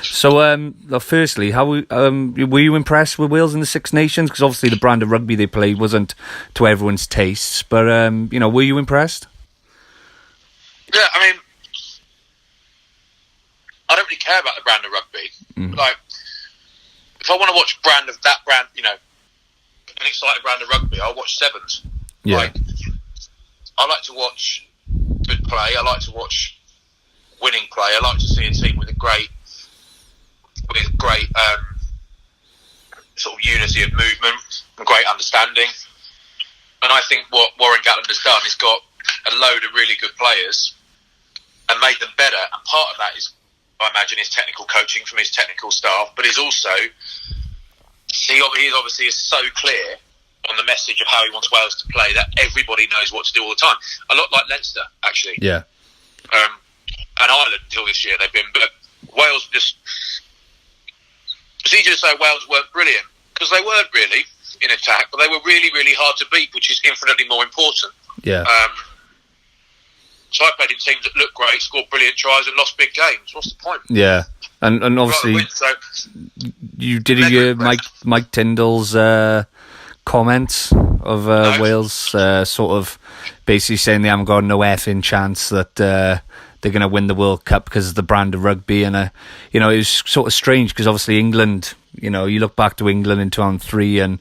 So, firstly, how were you impressed with Wales in the Six Nations? Because obviously the brand of rugby they played wasn't to everyone's tastes, but were you impressed? Yeah, I mean, I don't really care about the brand of rugby. Like, if I want to watch that brand, an exciting brand of rugby, I'll watch Sevens. Yeah. Like, I like to watch good play. I like to watch winning play. I like to see a team with great sort of unity of movement and great understanding. And I think what Warren Gatland has done is got a load of really good players and made them better. And part of that is, I imagine, his technical coaching from his technical staff, but he's also he obviously is so clear on the message of how he wants Wales to play that everybody knows what to do all the time. A lot like Leinster, actually. Yeah. And Ireland until this year they've been, but Wales just. It's easy to say Wales weren't brilliant because they weren't really in attack, but they were really, really hard to beat, which is infinitely more important. Yeah. So I played in teams that looked great, scored brilliant tries, and lost big games. What's the point? Yeah, and obviously you did hear Mike Tyndall's comments of Wales, sort of basically saying they haven't got no effing chance that they're going to win the World Cup because of the brand of rugby, and it was sort of strange because obviously England. You look back to England in 2003 and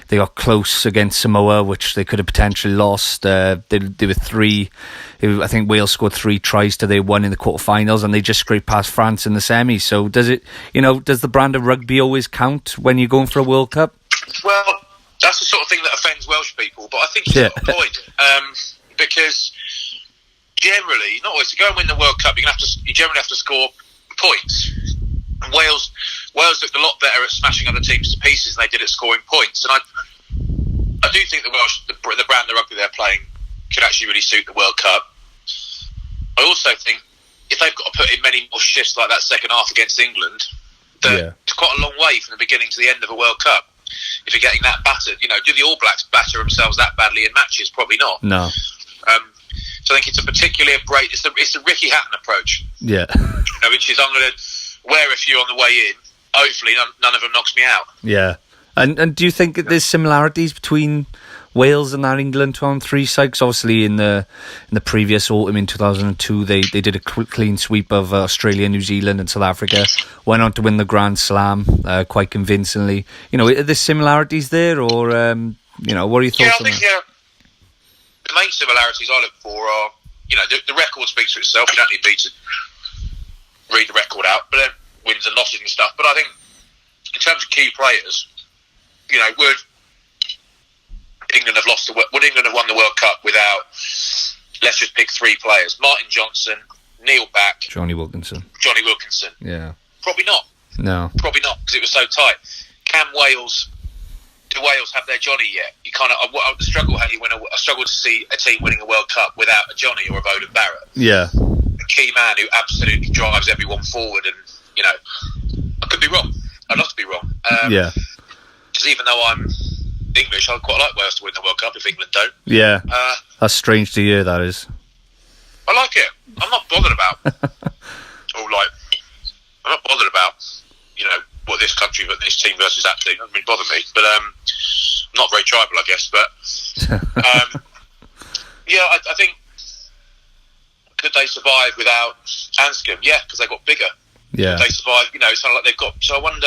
they got close against Samoa, which they could have potentially lost. They were I think Wales scored 3 tries to they won in the quarterfinals, and they just scraped past France in the semis. So does the brand of rugby always count when you're going for a World Cup? Well, that's the sort of thing that offends Welsh people, but I think you've got a point. Because generally, not always, to go and win the World Cup, you generally have to score points. And Wales looked a lot better at smashing other teams to pieces than they did at scoring points. And I do think the brand of rugby they're playing could actually really suit the World Cup. I also think if they've got to put in many more shifts like that second half against England, it's quite a long way from the beginning to the end of a World Cup. If you're getting that battered, do the All Blacks batter themselves that badly in matches? Probably not. No. So I think it's a particularly it's the Ricky Hatton approach. Yeah. Which is I'm going to wear a few on the way in. Hopefully, none of them knocks me out. Yeah, and do you think there's similarities between Wales and that England 2003 side? Because obviously in the previous autumn in 2002, they did a clean sweep of Australia, New Zealand, and South Africa. Went on to win the Grand Slam quite convincingly. Are there similarities there, or what are your thoughts on that? The main similarities I look for are the record speaks for itself. You don't need me to read the record out, but then wins and losses and stuff. But I think in terms of key players, would England have won the World Cup without, let's just pick 3 players: Martin Johnson, Neil Back, Johnny Wilkinson. Yeah, probably not. No, probably not, because it was so tight. Do Wales have their Johnny yet? You kind of I struggle to see a team winning a World Cup without a Johnny or a Bowden Barrett. Yeah. Key man who absolutely drives everyone forward, and I could be wrong. I'd love to be wrong. Because even though I'm English, I'd quite like Wales to win the World Cup if England don't. Yeah, that's strange to hear. That is. I like it. I'm not bothered about. I'm not bothered about what this country, but this team versus that team. It doesn't really bother me. But I'm not very tribal, I guess. But I think. Could they survive without Anscombe? Yeah, because they got bigger. Yeah. Could they survive? It's kind of like they've got. So I wonder,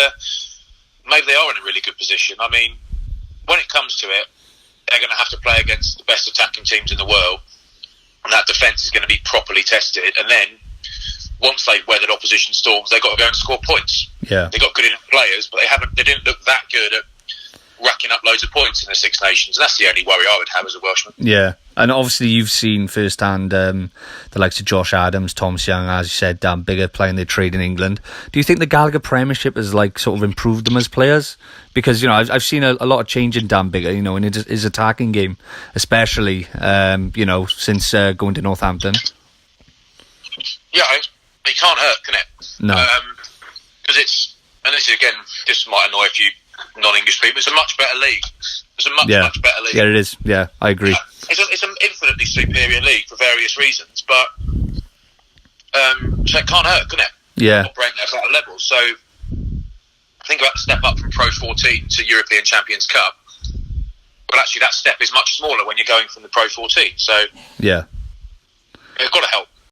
maybe they are in a really good position. I mean, when it comes to it, they're going to have to play against the best attacking teams in the world, and that defence is going to be properly tested. And then, once they've weathered opposition storms, they've got to go and score points. Yeah. They've got good enough players, but they didn't look that good at racking up loads of points in the Six Nations. That's the only worry I would have as a Welshman. Yeah. And obviously you've seen firsthand the likes of Josh Adams, Thomas Young, as you said, Dan Biggar playing their trade in England. Do you think the Gallagher Premiership has sort of improved them as players? Because I've seen a lot of change in Dan Biggar, in his attacking game, especially since going to Northampton. Yeah, it can't hurt, can it? No. Because this might annoy a few non-English people. It's a much better league. It's a much better league. Yeah, it is. Yeah, I agree. It's an infinitely superior league for various reasons, but so it can't hurt, can it? operating at that level. So think about the step up from Pro 14 to European Champions Cup. But actually, that step is much smaller when you're going from the Pro 14. So yeah, it's got to help.